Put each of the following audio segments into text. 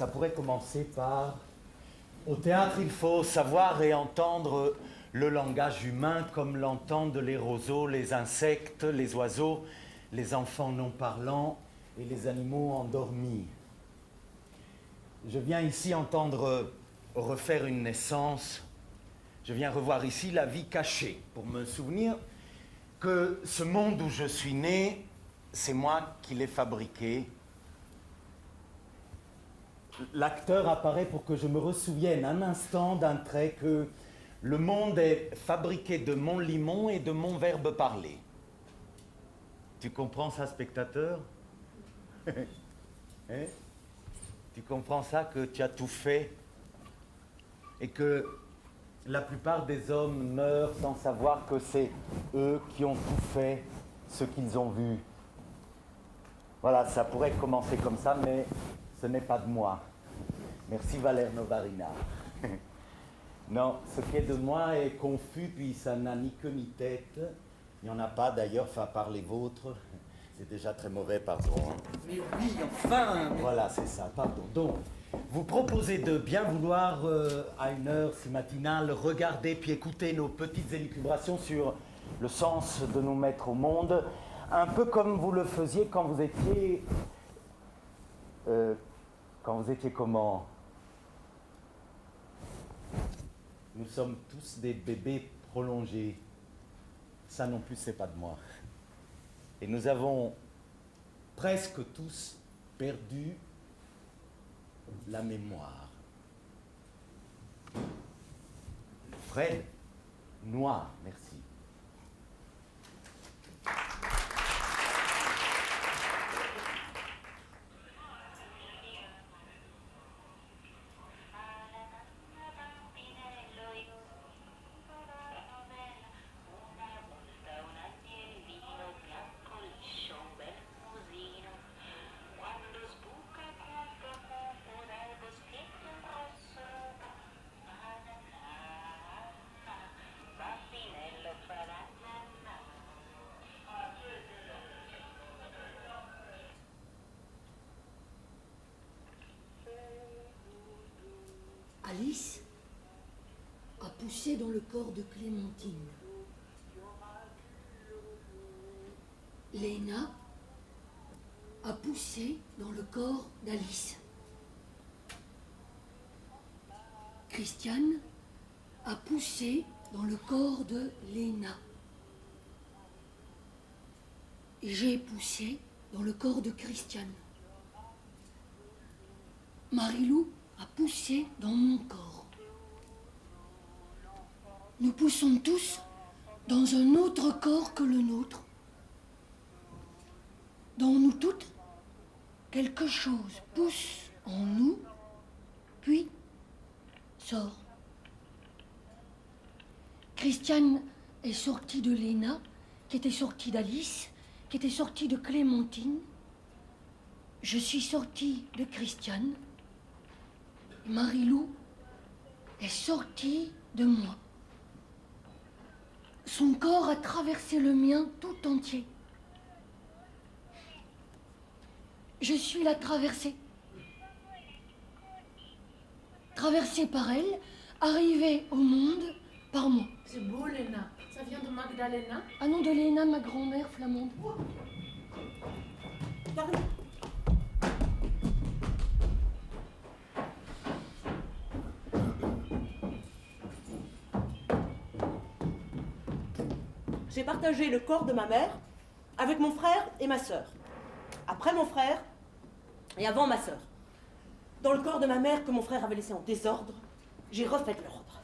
Ça pourrait commencer par... Au théâtre, il faut savoir et entendre le langage humain comme l'entendent les roseaux, les insectes, les oiseaux, les enfants non parlants et les animaux endormis. Je viens ici entendre refaire une naissance. Je viens revoir ici la vie cachée pour me souvenir que ce monde où je suis né, c'est moi qui l'ai fabriqué. L'acteur apparaît pour que je me ressouvienne un instant d'un trait que le monde est fabriqué de mon limon et de mon verbe parler. Tu comprends ça, spectateur? Hein? Tu comprends ça, que tu as tout fait et que la plupart des hommes meurent sans savoir que c'est eux qui ont tout fait, ce qu'ils ont vu. Voilà, ça pourrait commencer comme ça, mais ce n'est pas de moi. Merci Valère Novarina. Non, ce qui est de moi est confus, puis ça n'a ni queue ni tête. Il n'y en a pas d'ailleurs, enfin par les vôtres. C'est déjà très mauvais, pardon. Mais oui, enfin. Voilà, c'est ça, pardon. Donc, vous proposez de bien vouloir, à une heure si matinale, regarder puis écouter nos petites élucubrations sur le sens de nous mettre au monde, un peu comme vous le faisiez quand vous étiez... comment? Nous sommes tous des bébés prolongés. Ça non plus, c'est pas de moi. Et nous avons presque tous perdu la mémoire. Fred, noir, merci. Alice a poussé dans le corps de Clémentine. Léna a poussé dans le corps d'Alice. Christiane a poussé dans le corps de Léna. Et j'ai poussé dans le corps de Christiane. Marilou a poussé dans mon corps. Nous poussons tous dans un autre corps que le nôtre. Dans nous toutes, quelque chose pousse en nous, puis sort. Christiane est sortie de Léna, qui était sortie d'Alice, qui était sortie de Clémentine. Je suis sortie de Christiane. Marilou est sortie de moi. Son corps a traversé le mien tout entier. Je suis la traversée. Traversée par elle, arrivée au monde par moi. C'est beau, Léna. Ça vient de Magdalena? Ah non, de Léna, ma grand-mère flamande. Pardon. J'ai partagé le corps de ma mère avec mon frère et ma sœur. Après mon frère et avant ma sœur. Dans le corps de ma mère que mon frère avait laissé en désordre, j'ai refait l'ordre.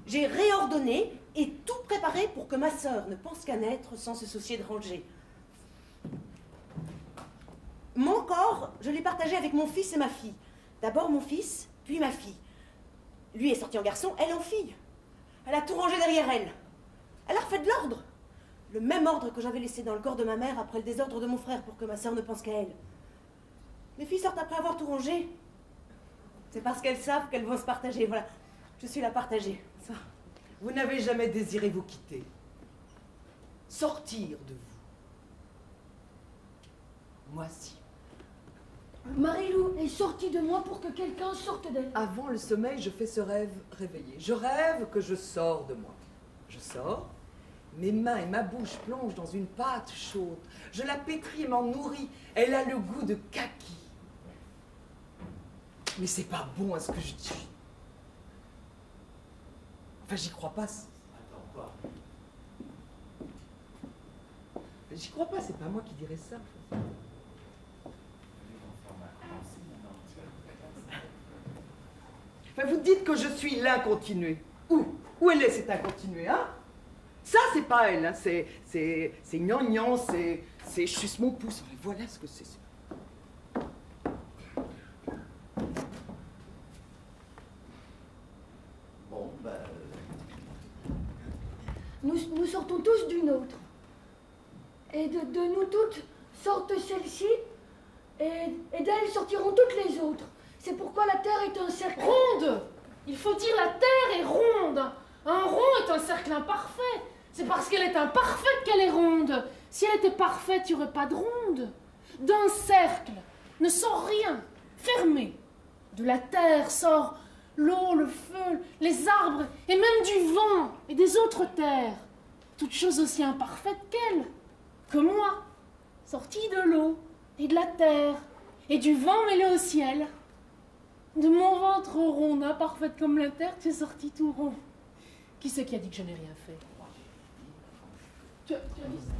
J'ai réordonné et tout préparé pour que ma sœur ne pense qu'à naître sans se soucier de ranger. Mon corps, je l'ai partagé avec mon fils et ma fille. D'abord mon fils, puis ma fille. Lui est sorti en garçon, elle en fille. Elle a tout rangé derrière elle. Elle a refait de l'ordre. Le même ordre que j'avais laissé dans le corps de ma mère après le désordre de mon frère pour que ma sœur ne pense qu'à elle. Mes filles sortent après avoir tout rangé. C'est parce qu'elles savent qu'elles vont se partager. Voilà, je suis la partagée. Ça. Vous n'avez jamais désiré vous quitter, sortir de vous. Moi si. Marilou est sortie de moi pour que quelqu'un sorte d'elle. Avant le sommeil, je fais ce rêve réveillé. Je rêve que je sors de moi. Je sors, mes mains et ma bouche plongent dans une pâte chaude. Je la pétris et m'en nourris. Elle a le goût de kaki. Mais c'est pas bon à ce que je dis. Enfin, j'y crois pas. Attends, quoi? J'y crois pas, c'est pas moi qui dirais ça. Enfin, vous dites que je suis l'incontinué. Où elle est cette incontinuée, hein? Ça, c'est pas elle, hein. C'est gnangnan, c'est je suce mon pouce. Voilà ce que c'est. Bon, ben... Nous sortons tous d'une autre. Et de nous toutes sortent celles-ci, et d'elles sortiront toutes les autres. C'est pourquoi la Terre est un cercle... Ronde! Il faut dire la Terre est ronde. Un rond est un cercle imparfait. C'est parce qu'elle est imparfaite qu'elle est ronde. Si elle était parfaite, il n'y aurait pas de ronde. D'un cercle ne sort rien, fermé. De la terre sort l'eau, le feu, les arbres, et même du vent et des autres terres. Toutes choses aussi imparfaites qu'elle, que moi, sortie de l'eau et de la terre, et du vent mêlé au ciel. De mon ventre rond, imparfaite comme la terre, tu es sorti tout rond. Qui c'est qui a dit que je n'ai rien fait? Tu as dit ça?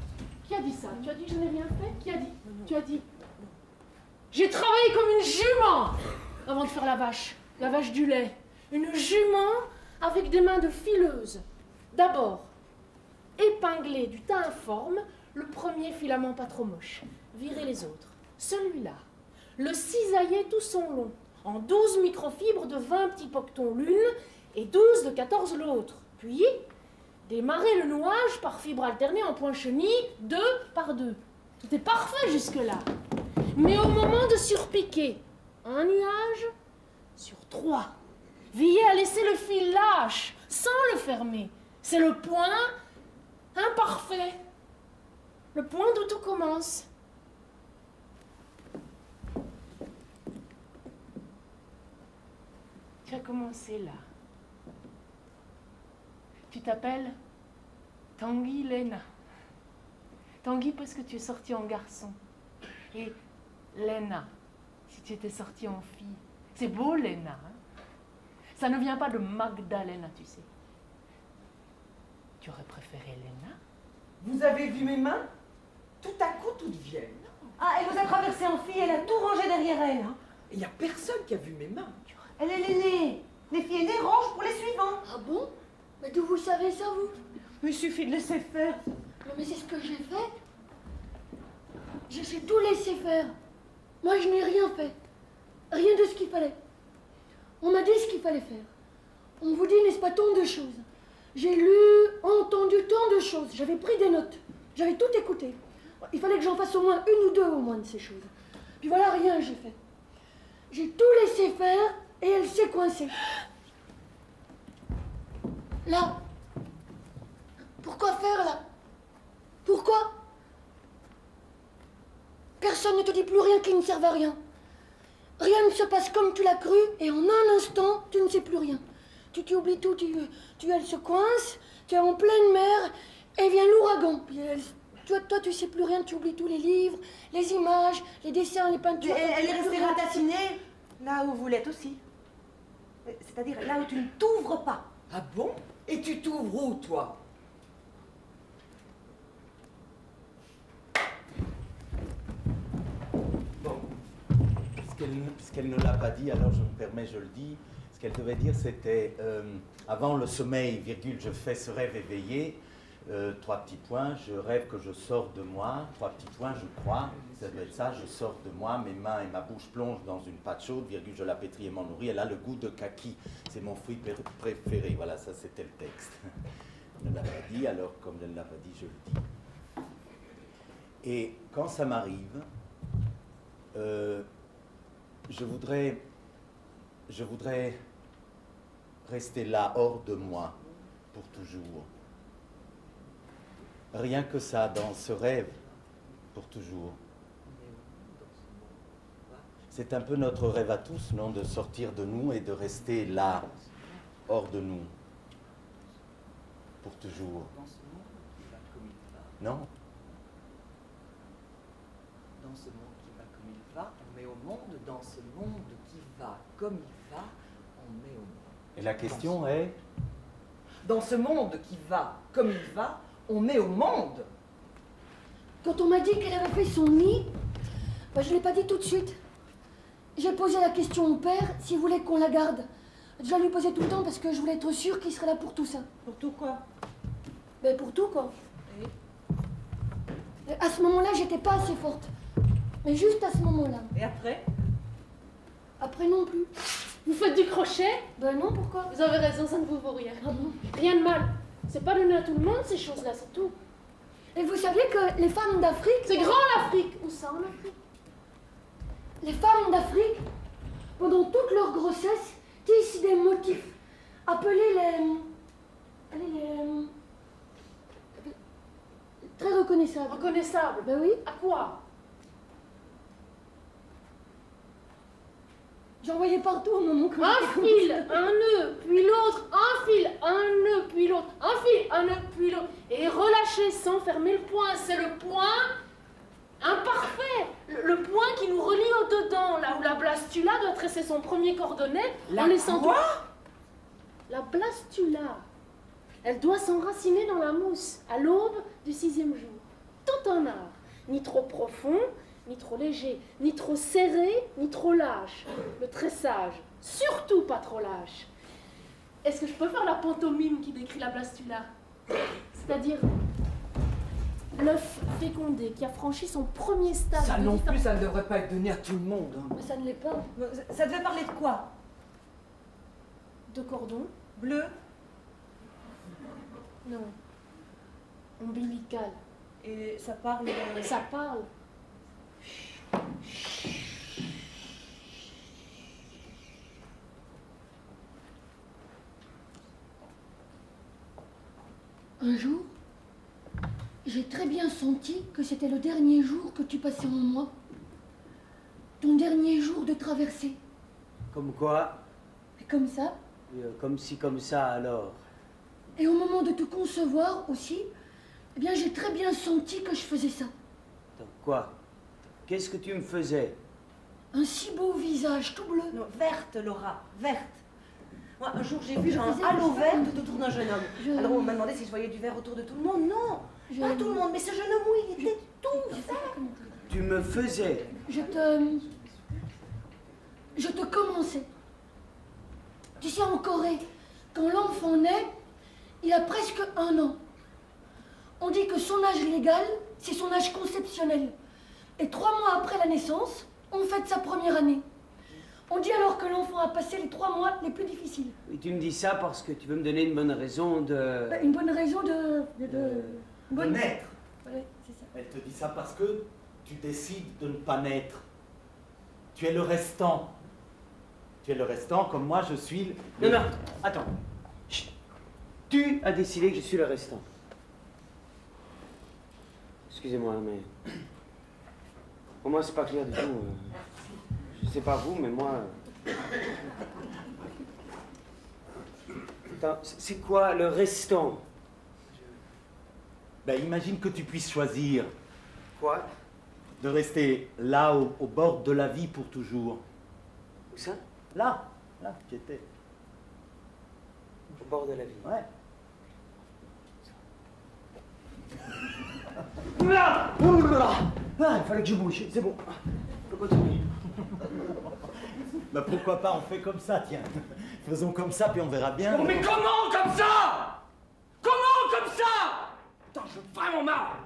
Qui a dit ça? Tu as dit que je n'ai rien fait? Qui a dit? Tu as dit. J'ai travaillé comme une jument avant de faire la vache du lait. Une jument avec des mains de fileuse. D'abord, épingler du tas informe le premier filament pas trop moche. Virer les autres. Celui-là, le cisailler tout son long, en 12 microfibres de 20 petits poctons l'une et 12 de 14 l'autre. Puis, démarrer le nouage par fibres alternées en point chenille, 2 par 2. Tout est parfait jusque-là. Mais au moment de surpiquer un nuage sur 3, veillez à laisser le fil lâche, sans le fermer. C'est le point imparfait. Le point d'où tout commence. Tu as commencé là. Tu t'appelles Tanguy Lena. Tanguy parce que tu es sortie en garçon. Et Lena, si tu étais sortie en fille. C'est beau, Lena. Hein? Ça ne vient pas de Magdalena, tu sais. Tu aurais préféré Lena? Vous avez vu mes mains? Tout à coup, toutes viennent. Ah, elle vous a traversé en fille, elle a tout rangé derrière elle. Hein. Et il n'y a personne qui a vu mes mains. Elle est l'aînée. Les filles aînées rangent pour les suivants. Ah bon? Mais d'où vous savez ça, vous? Il suffit de laisser faire. Non, mais c'est ce que j'ai fait. J'ai tout laissé faire. Moi, je n'ai rien fait. Rien de ce qu'il fallait. On m'a dit ce qu'il fallait faire. On vous dit, n'est-ce pas, tant de choses. J'ai lu, entendu tant de choses. J'avais pris des notes. J'avais tout écouté. Il fallait que j'en fasse au moins une ou deux au moins de ces choses. Puis voilà, rien j'ai fait. J'ai tout laissé faire et elle s'est coincée. Là. Pourquoi faire là? Pourquoi? Personne ne te dit plus rien qui ne serve à rien. Rien ne se passe comme tu l'as cru et en un instant, tu ne sais plus rien. Tu oublies tout, elle se coince, tu es en pleine mer et vient l'ouragan. Puis toi, tu sais plus rien, tu oublies tous les livres, les images, les dessins, les peintures. Elle est restée ratatinée là où vous l'êtes aussi. C'est-à-dire là où tu ne t'ouvres pas. Ah bon? Et tu t'ouvres où, toi? Bon, puisqu'elle ne l'a pas dit, alors je me permets, je le dis. Ce qu'elle devait dire, c'était avant le sommeil, virgule, je fais ce rêve éveillé. 3 petits points, je rêve que je sors de moi. 3 petits points, je crois. Ça doit être ça, je sors de moi. Mes mains et ma bouche plongent dans une pâte chaude, virgule, je la pétris et m'en nourris. Elle a le goût de kaki. C'est mon fruit préféré. Voilà, ça c'était le texte. Elle ne l'a pas dit, alors comme elle ne l'a pas dit, je le dis. Et quand ça m'arrive, je voudrais rester là, hors de moi, pour toujours. Rien que ça, dans ce rêve, pour toujours. C'est un peu notre rêve à tous, non? De sortir de nous et de rester là, hors de nous, pour toujours. Dans ce monde qui va comme il va, Non? dans ce monde qui va comme il va, on met au monde. Dans ce monde qui va comme il va, on met au monde. Et la question est? Dans ce monde qui va comme il va, on met au monde. Quand on m'a dit qu'elle avait fait son nid, bah, je ne l'ai pas dit tout de suite. J'ai posé la question au père s'il voulait qu'on la garde. Je la lui posais tout le temps parce que je voulais être sûre qu'il serait là pour tout ça. Pour tout quoi? Ben pour tout, quoi. Et à ce moment-là, j'étais pas assez forte. Mais juste à ce moment-là. Et après? Après non plus. Vous faites du crochet? Ben non, pourquoi? Vous avez raison, ça ne vous vaut rien. Ah bon? Rien de mal. C'est pas donné à tout le monde ces choses-là, c'est tout. Et vous saviez que les femmes d'Afrique... C'est grand l'Afrique. Où ça en Afrique? Les femmes d'Afrique, pendant toute leur grossesse, tissent des motifs appelés les très reconnaissables. Reconnaissable. Ben oui, À quoi? j'en voyais partout au moment où... Un fil, un nœud, puis l'autre, un fil, un nœud, puis l'autre, un fil, un nœud, puis l'autre. Et relâcher sans fermer le point. C'est le point imparfait. Le point qui nous relie au-dedans, là où la blastula doit tresser son premier cordonnet en laissant quoi? La blastula, elle doit s'enraciner dans la mousse à l'aube du 6e jour. Tout un art, ni trop profond, ni trop léger, ni trop serré, ni trop lâche. Le tressage, surtout pas trop lâche. Est-ce que je peux faire la pantomime qui décrit la blastula? C'est-à-dire l'œuf fécondé qui a franchi son premier stade. Ça de non diffé- plus, ça ne devrait pas être donné à tout le monde. Hein. Mais ça ne l'est pas. Ça devait parler de quoi? De cordon? Bleu? Non. Ombilical. Et ça parle de... Ça parle. Un jour, j'ai très bien senti que c'était le dernier jour que tu passais en moi. Ton dernier jour de traversée. Comme quoi? Et comme ça. Comme si, comme ça, alors. Et au moment de te concevoir aussi, eh bien j'ai très bien senti que je faisais ça. Attends, quoi? Qu'est-ce que tu me faisais? Un si beau visage tout bleu. Non, verte, Laura, verte. Moi, un jour, j'ai vu Je un faisais halo ça. vert tout autour d'un jeune homme. Je- Alors, on m'a demandé si je voyais du vert autour de tout le monde. Non, Je- pas tout le monde, mais ce jeune homme, oui, il était tout Je sais vert. pas comment te dire. Tu me faisais? Je te commençais. Tu sais, en Corée, quand l'enfant naît, il a presque 1 an. On dit que son âge légal, c'est son âge conceptionnel. Et 3 mois après la naissance, on fête sa première année. On dit alors que l'enfant a passé les 3 mois les plus difficiles. Oui, tu me dis ça parce que tu veux me donner une bonne raison de... Une bonne raison de... De bonne... naître. Ouais, c'est ça. Elle te dit ça parce que tu décides de ne pas naître. Tu es le restant. Tu es le restant comme moi je suis... Non, non, attends. Chut. Tu as décidé que je suis le restant. Excusez-moi, mais... Pour moi, c'est pas clair du tout. Je sais pas vous, mais moi... Attends, c'est quoi le restant? Ben, imagine que tu puisses choisir Quoi? de rester là au bord de la vie pour toujours. Où ça? Là, tu étais. Au bord de la vie. Ouais. Ah, il fallait que je bouge, c'est bon. Je peux continuer. Ben, pourquoi pas, on fait comme ça, tiens. Faisons comme ça, puis on verra bien. Non, mais comment comme ça? Comment comme ça? Attends, je veux vraiment marre.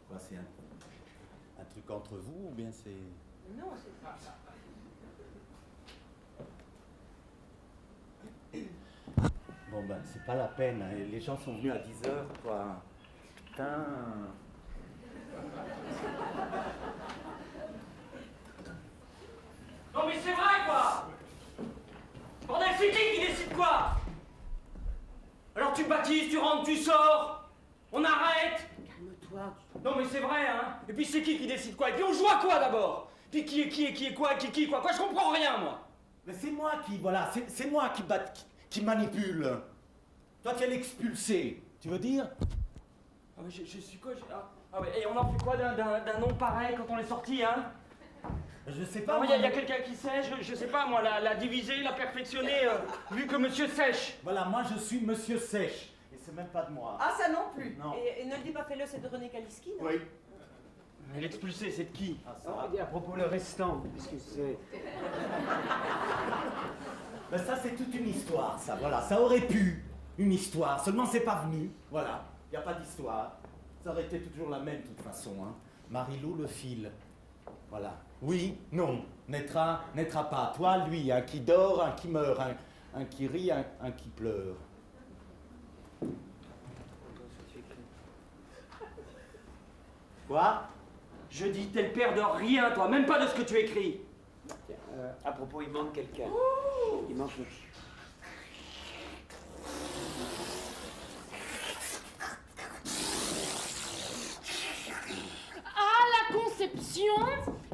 Quoi, c'est un truc entre vous ou bien c'est... Non, c'est pas ça. Bon ben, c'est pas la peine, hein. Les gens sont venus à 10h, quoi. Putain. Baptiste, tu rentres, tu sors. On arrête. Calme-toi. Non mais c'est vrai, hein. Et puis c'est qui décide quoi? Et puis on joue à quoi d'abord? Puis qui est quoi? Quoi? Je comprends rien, moi. Mais c'est moi qui, voilà, c'est moi qui manipule. Toi, tu es l'expulsé. Tu veux dire? Ah, mais je suis quoi? Ah ouais, et on en fait quoi d'un nom pareil quand on est sorti, hein? Je sais pas. Il y a quelqu'un qui sait, je sais pas moi, la diviser, la perfectionner, vu que Monsieur Sèche. Voilà, moi je suis Monsieur Sèche. Et c'est même pas de moi. Ah, ça non plus. Non. Et ne le dis pas, fais-le, c'est de René Kaliski, non? Oui. Mais l'expulsé, c'est de qui? Ah, ça va. Et à propos le restant, qu'est-ce que c'est? Ben ça, c'est toute une histoire, ça. Voilà, ça aurait pu. Une histoire. Seulement, c'est pas venu. Voilà. Il n'y a pas d'histoire. Ça aurait été toujours la même, de toute façon. Hein. Marie-Lou, le fil. Voilà. Oui, non. Naîtra pas. Toi, lui, un qui dort, un qui meurt, un qui rit, un qui pleure. Quoi? Je dis, t'es le père de rien, toi, même pas de ce que tu écris. À propos, il manque quelqu'un. Il manque... À la conception,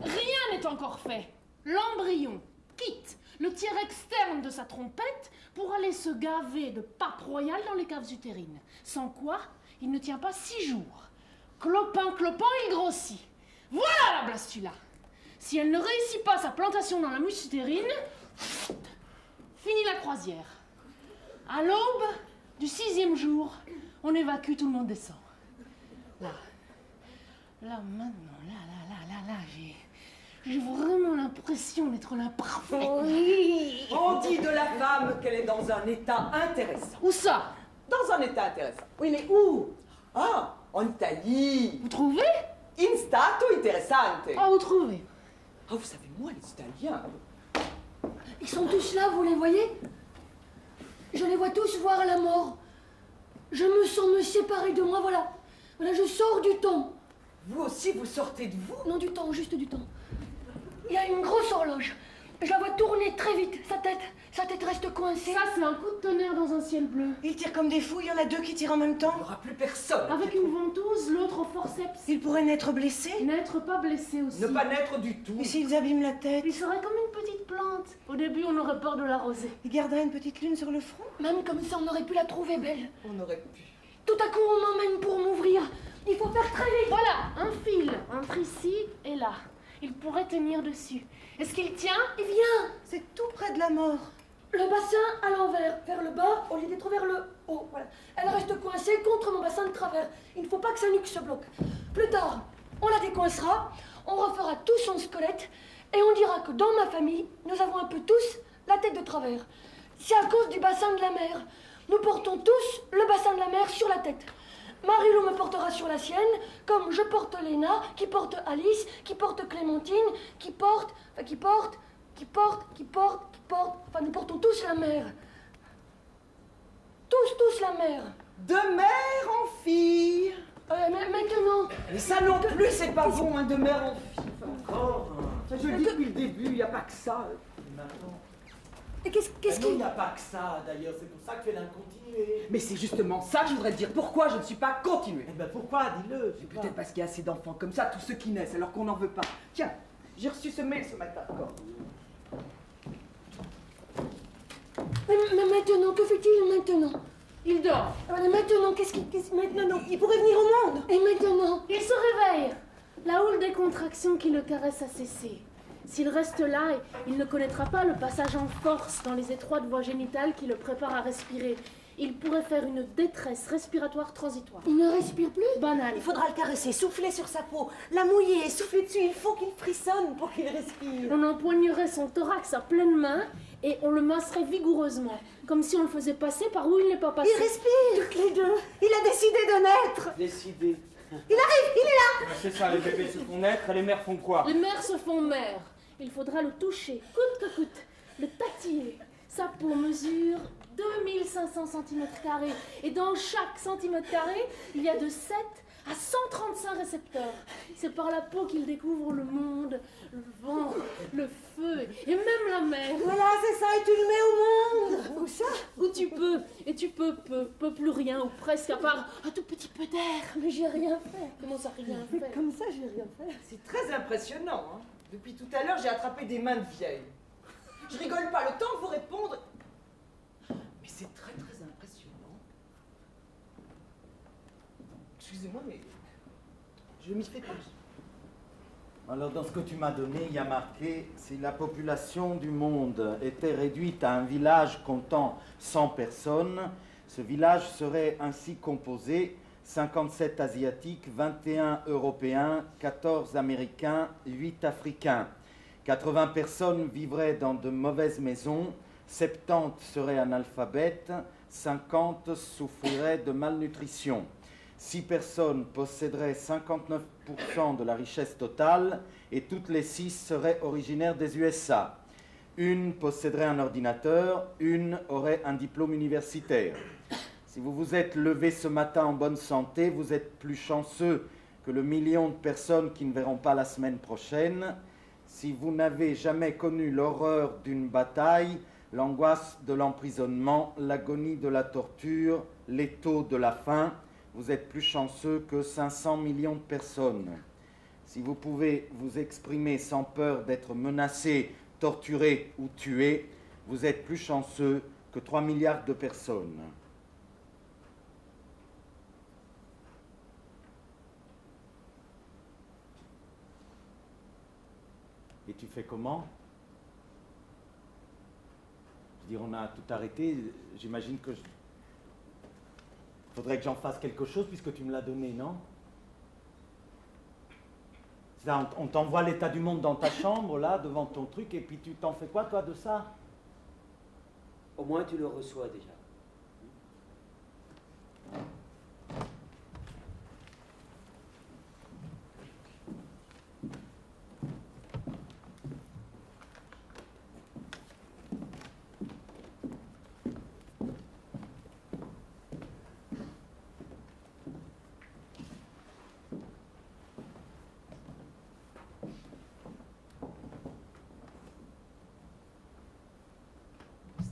rien n'est encore fait. L'embryon quitte le tiers externe de sa trompette pour aller se gaver de pape royal dans les caves utérines. Sans quoi, il ne tient pas 6 jours. Clopin, il grossit. Voilà la blastula. Si elle ne réussit pas sa plantation dans la mouche utérine, fini la croisière. À l'aube du 6e jour, on évacue, tout le monde descend. Là maintenant, là, j'ai vraiment l'impression d'être l'imparfaite. Oui. On dit de la femme qu'elle est dans un état intéressant. Où ça? Dans un état intéressant. Oui, mais où? Ah, en Italie. Vous trouvez? In stato interessante. Ah, vous trouvez? Ah, vous savez, moi, les Italiens. Ils sont tous là, vous les voyez? Je les vois tous voir la mort. Je me sens me séparer de moi, voilà. Voilà, je sors du temps. Vous aussi, vous sortez de vous? Non, du temps, juste du temps. Il y a une grosse horloge. Je la vois tourner très vite. Sa tête reste coincée. Ça, c'est un coup de tonnerre dans un ciel bleu. Ils tirent comme des fous, il y en a 2 qui tirent en même Il temps. n'y aura plus personne. Avec une ventouse, l'autre au forceps. Ils pourraient naître blessés. N'être pas blessé aussi. Ne pas naître du tout. Et s'ils abîment la tête? Il serait comme une petite plante. Au début, on aurait peur de l'arroser. Ils garderaient une petite lune sur le front. Même comme ça, on aurait pu la trouver belle. On aurait pu. Tout à coup, on m'emmène pour m'ouvrir. Il faut faire très vite. Voilà, un fil entre ici et là. Il pourrait tenir dessus. Est-ce qu'il tient? Et viens. C'est tout près de la mort. Le bassin à l'envers, vers le bas, au lieu d'être vers le haut. Voilà. Elle reste coincée contre mon bassin de travers. Il ne faut pas que sa nuque se bloque. Plus tard, on la décoincera, on refera tout son squelette et on dira que dans ma famille, nous avons un peu tous la tête de travers. C'est à cause du bassin de la mer. Nous portons tous le bassin de la mer sur la tête. Marie-Lou me portera sur la sienne, comme je porte Léna, qui porte Alice, qui porte Clémentine, enfin nous portons tous la mer. Tous la mer. De mère en fille. Mais maintenant, Mais ça non plus, c'est pas bon, hein, de mère en fille. Encore. Ça, je le dis depuis le début, il n'y a pas que ça. et qu'est-ce Il qui... n'y a pas que ça, d'ailleurs. C'est pour ça que tu es continuer. Mais c'est justement ça que je voudrais dire. Pourquoi je ne suis pas continuée? Eh ben pourquoi? Dis-le. C'est peut-être parce qu'il y a assez d'enfants comme ça, tous ceux qui naissent, alors qu'on n'en veut pas. Tiens, j'ai reçu ce mail ce matin encore. Mais maintenant, que fait-il maintenant? Il dort. Mais maintenant, maintenant? Il pourrait venir au monde. Et maintenant? Il se réveille. La houle des contractions qui le caresse a cessé. S'il reste là, il ne connaîtra pas le passage en force dans les étroites voies génitales qui le préparent à respirer. Il pourrait faire une détresse respiratoire transitoire. Il ne respire plus? Banal. Il faudra le caresser, souffler sur sa peau, la mouiller, souffler dessus. Il faut qu'il frissonne pour qu'il respire. On empoignerait son thorax à pleine main et on le masserait vigoureusement, comme si on le faisait passer par où il n'est pas passé. Il respire. Toutes les deux. Il a décidé de naître. Décidé. Il arrive, il est là. C'est ça, les bébés se font naître et les mères font quoi? Les mères se font mères. Il faudra le toucher, coûte que coûte, le tatiller. Sa peau mesure 2500 cm². Et dans chaque centimètre carré, il y a de 7 à 135 récepteurs. C'est par la peau qu'il découvre le monde, le vent, le feu et même la mer. Voilà, c'est ça, et tu le mets au monde. Où ça? Où tu tu peux plus rien, ou presque, à part un tout petit peu d'air. Mais j'ai rien fait. Comment ça, rien fait? Comme ça, j'ai rien fait. C'est très impressionnant. Hein. Depuis tout à l'heure, j'ai attrapé des mains de vieille. Je rigole pas, le temps de vous répondre. Mais c'est très très impressionnant. Excusez-moi, mais je m'y fais pas. Alors, dans ce que tu m'as donné, il y a marqué « Si la population du monde était réduite à un village comptant 100 personnes, ce village serait ainsi composé 57 Asiatiques, 21 Européens, 14 Américains, 8 Africains. 80 personnes vivraient dans de mauvaises maisons, 70 seraient analphabètes, 50 souffriraient de malnutrition. 6 personnes posséderaient 59% de la richesse totale et toutes les 6 seraient originaires des USA. Une posséderait un ordinateur, une aurait un diplôme universitaire. Si vous vous êtes levé ce matin en bonne santé, vous êtes plus chanceux que le million de personnes qui ne verront pas la semaine prochaine. Si vous n'avez jamais connu l'horreur d'une bataille, l'angoisse de l'emprisonnement, l'agonie de la torture, l'étau de la faim, vous êtes plus chanceux que 500 millions de personnes. Si vous pouvez vous exprimer sans peur d'être menacé, torturé ou tué, vous êtes plus chanceux que 3 milliards de personnes. Et tu fais comment? Je veux dire, on a tout arrêté, j'imagine que faudrait que j'en fasse quelque chose puisque tu me l'as donné, non? Là, on t'envoie l'état du monde dans ta chambre, là, devant ton truc, et puis tu t'en fais quoi, toi, de ça? Au moins, tu le reçois déjà.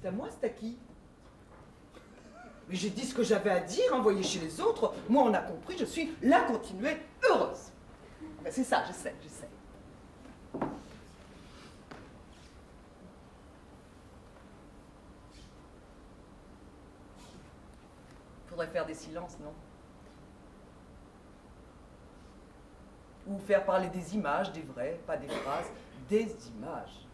C'est à moi, c'est à qui? Mais j'ai dit ce que j'avais à dire, envoyé chez les autres. Moi, on a compris, je suis la continuée heureuse. Ben, c'est ça, je sais. Faudrait faire des silences, non? Ou faire parler des images, des vrais, pas des phrases, des images.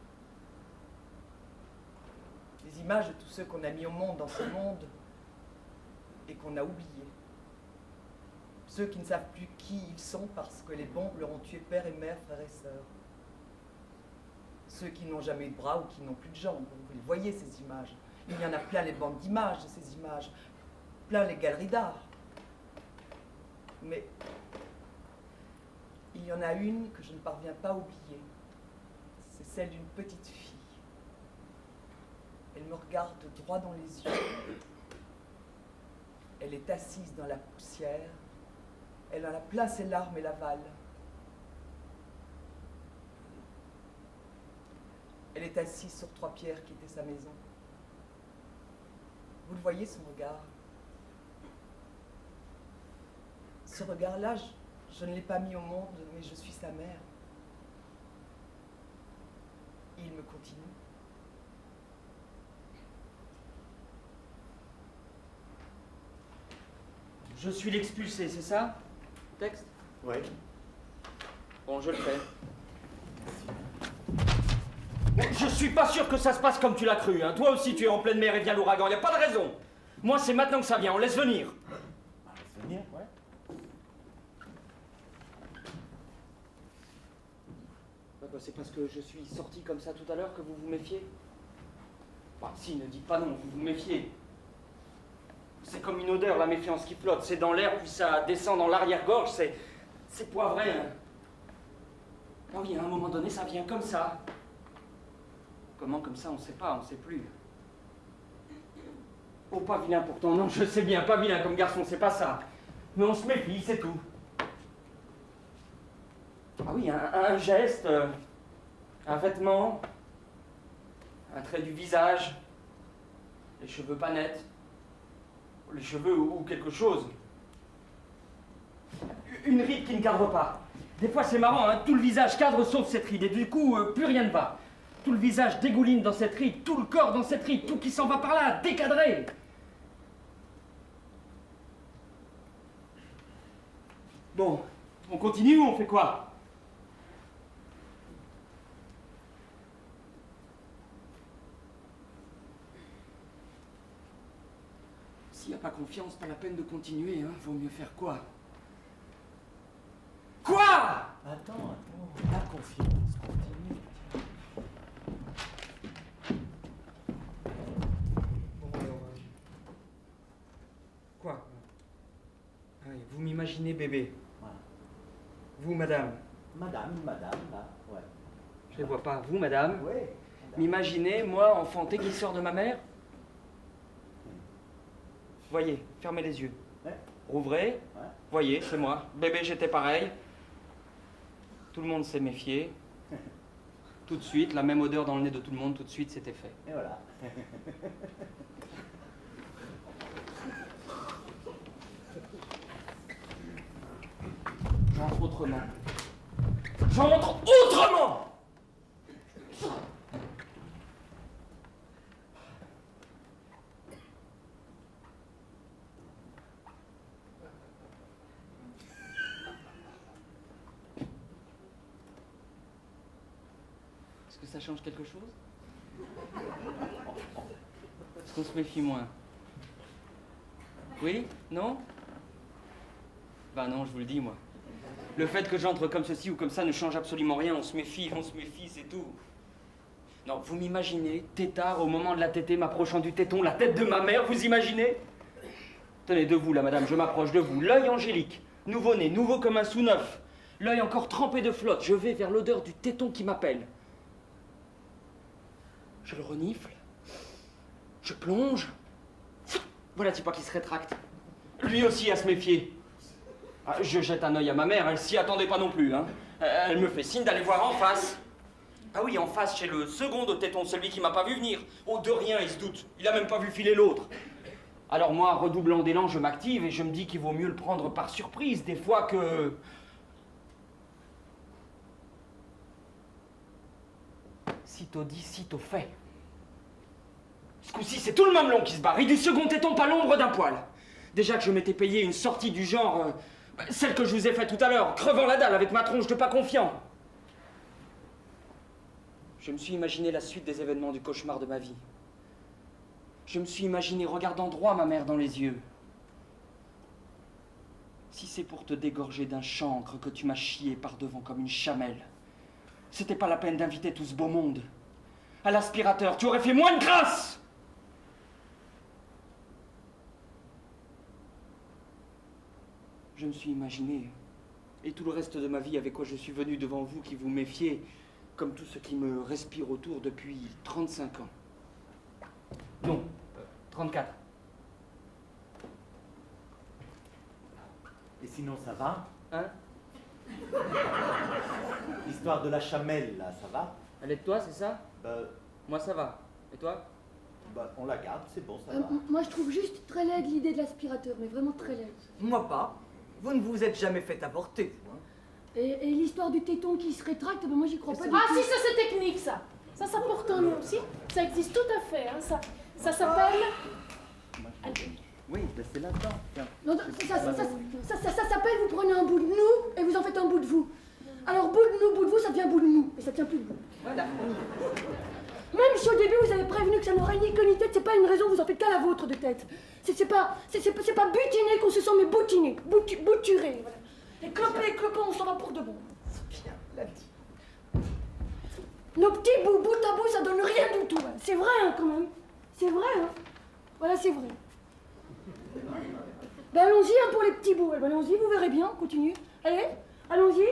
Des images de tous ceux qu'on a mis au monde dans ce monde et qu'on a oubliés. Ceux qui ne savent plus qui ils sont parce que les bombes leur ont tué père et mère, frères et sœurs. Ceux qui n'ont jamais eu de bras ou qui n'ont plus de jambes. Vous les voyez, ces images. Il y en a plein les banques d'images de ces images, plein les galeries d'art. Mais il y en a une que je ne parviens pas à oublier. C'est celle d'une petite fille. Elle me regarde droit dans les yeux. Elle est assise dans la poussière. Elle en a plein ses larmes et l'aval. Elle est assise sur 3 pierres qui étaient sa maison. Vous le voyez, son regard? Ce regard-là, je ne l'ai pas mis au monde, mais je suis sa mère. Il me continue. Je suis l'expulsé, c'est ça? Texte? Oui. Bon, je le fais. Mais je suis pas sûr que ça se passe comme tu l'as cru, hein. Toi aussi, tu es en pleine mer et vient l'ouragan, y a pas de raison. Moi, c'est maintenant que ça vient, on laisse venir. Laisse venir, ouais. C'est parce que je suis sorti comme ça tout à l'heure que vous vous méfiez? Bah, si, ne dites pas non, vous vous méfiez. C'est comme une odeur, la méfiance qui flotte. C'est dans l'air, puis ça descend dans l'arrière-gorge. C'est poivré. Hein. Ah oui, à un moment donné, ça vient comme ça. Comment comme ça, on ne sait pas, on ne sait plus. Oh, pas vilain pourtant. Non, je sais bien, pas vilain comme garçon, c'est pas ça. Mais on se méfie, c'est tout. Ah oui, un geste, un vêtement, un trait du visage. Les cheveux pas nets. Les cheveux ou quelque chose. Une ride qui ne cadre pas. Des fois c'est marrant, hein, tout le visage cadre sauf cette ride et du coup plus rien ne va. Tout le visage dégouline dans cette ride, tout le corps dans cette ride, tout qui s'en va par là, décadré. Bon, on continue ou on fait quoi? S'il n'y a pas confiance, pas la peine de continuer, hein. Vaut mieux faire quoi? Quoi? Attends, la confiance, continue. Bon, alors, quoi? Ah oui, vous m'imaginez bébé. Voilà. Vous, madame. Madame, là, ouais. Je les vois pas. Vous, madame. Oui. M'imaginez, moi, enfanté qui sort de ma mère. Voyez, fermez les yeux. Ouais. Rouvrez. Ouais. Voyez, c'est moi. Bébé, j'étais pareil. Tout le monde s'est méfié. Tout de suite, la même odeur dans le nez de tout le monde, tout de suite, c'était fait. Et voilà. J'entre autrement. J'entre autrement! Est-ce que ça change quelque chose? Est-ce qu'on se méfie moins? Oui? Non? Bah non, je vous le dis, moi. Le fait que j'entre comme ceci ou comme ça ne change absolument rien. On se méfie, c'est tout. Non, vous m'imaginez, tétard, au moment de la tétée, m'approchant du téton, la tête de ma mère, vous imaginez? Tenez, de vous, là, madame, je m'approche de vous. L'œil angélique, nouveau-né, nouveau comme un sou neuf. L'œil encore trempé de flotte. Je vais vers l'odeur du téton qui m'appelle. Je le renifle. Je plonge. Voilà Tipa qui se rétracte. Lui aussi à se méfier. Ah, je jette un œil à ma mère, elle s'y attendait pas non plus, hein. Elle me fait signe d'aller voir en face. Ah oui, en face, chez le second au téton, celui qui m'a pas vu venir. Oh, de rien, il se doute. Il a même pas vu filer l'autre. Alors moi, redoublant d'élan, je m'active et je me dis qu'il vaut mieux le prendre par surprise, des fois que... Sitôt dit, sitôt fait. Ce coup-ci, c'est tout le mamelon qui se barre, et du second téton, pas l'ombre d'un poil. Déjà que je m'étais payé une sortie du genre... celle que je vous ai faite tout à l'heure, crevant la dalle avec ma tronche de pas confiant. Je me suis imaginé la suite des événements du cauchemar de ma vie. Je me suis imaginé regardant droit ma mère dans les yeux. Si c'est pour te dégorger d'un chancre que tu m'as chié par devant comme une chamelle, c'était pas la peine d'inviter tout ce beau monde. À l'aspirateur, tu aurais fait moins de grâce! Je me suis imaginé, et tout le reste de ma vie avec quoi je suis venu devant vous qui vous méfiez, comme tout ce qui me respire autour depuis 35 ans. Non, 34. Et sinon, ça va? Hein? L'histoire de la chamelle, là, ça va? Elle est de toi, c'est ça? Ben, Moi, ça va. Et toi? on la garde, c'est bon, ça va. Moi, je trouve juste très laide l'idée de l'aspirateur, mais vraiment très laide. Moi pas. Vous ne vous êtes jamais fait avorter, vous, hein. Et l'histoire du téton qui se rétracte, ben moi, j'y crois pas du tout. Ah si, ça c'est technique ça. Ça porte un nom aussi. Ça existe tout à fait. Hein. Ça s'appelle... Oui, ben c'est là-dedans. Tiens. Non, ça s'appelle, vous prenez un bout de nous et vous en faites un bout de vous. Alors, bout de vous, ça devient bout de nous. Et ça tient plus debout. Voilà. Même si au début vous avez prévenu que ça n'aurait ni queue ni tête, c'est pas une raison, vous en faites qu'à la vôtre de tête. C'est pas butiné qu'on se sent, mais boutiné, bouturé, voilà. Et clopons, on s'en va pour de bon. C'est bien, l'a dit. Nos petits bouts, bout à bout, ça donne rien du tout. Hein. C'est vrai, hein, quand même. C'est vrai, hein. Voilà, c'est vrai. Ben allons-y, hein, pour les petits bouts. Ben, allons-y, vous verrez bien, on continue. Allez, allons-y.